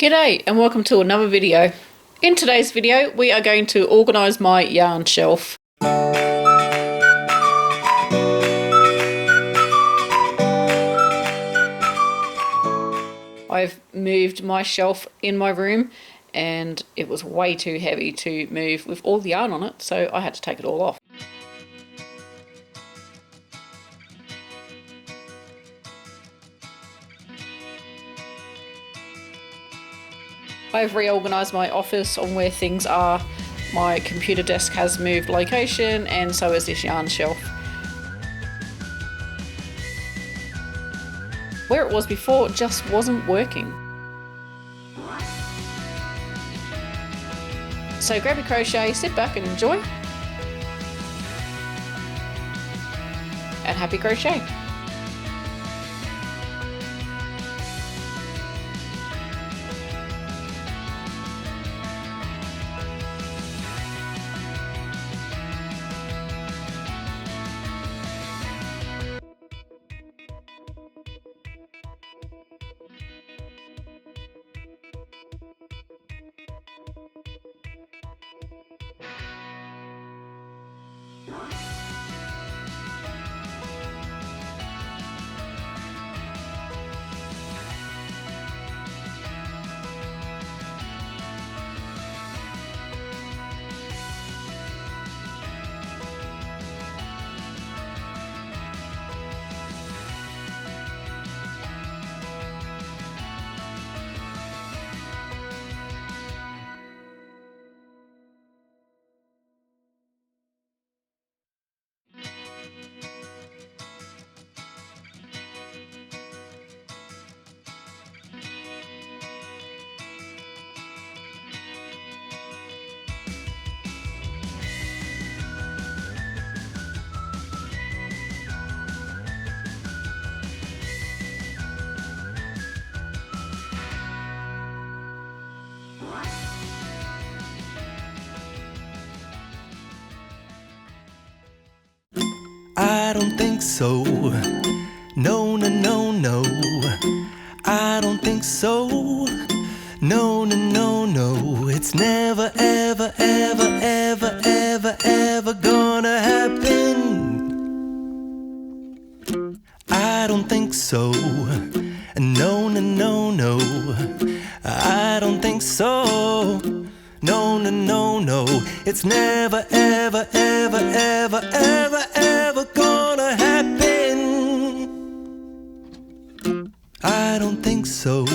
G'day and welcome to another video. In today's video we are going to organise my yarn shelf. I've moved my shelf in my room and it was way too heavy to move with all the yarn on it, so I had to take it all off. I've reorganised my office on where things are. My computer desk has moved location and so has this yarn shelf. Where it was before just wasn't working. So grab your crochet, sit back and enjoy. And happy crochet! I don't think so. No, no, no, no. I don't think so. No, no, no, no. It's never, ever, ever, ever, ever, ever gonna happen. I don't think so. No, no, no, no. I don't think so. No, no, no, no. It's never, ever, ever, ever, ever, ever gonna happen. I don't think so.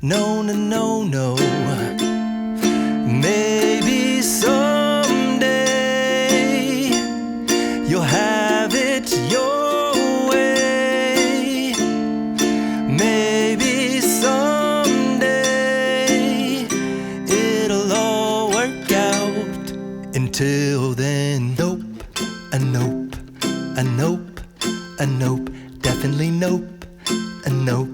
No, no, no, no. Maybe someday you'll have it your way. Maybe someday it'll all work out. Until then, nope, a nope, a nope, a nope, definitely nope, a nope,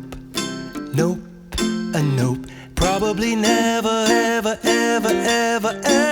nope, a nope, probably never, ever, ever, ever, ever.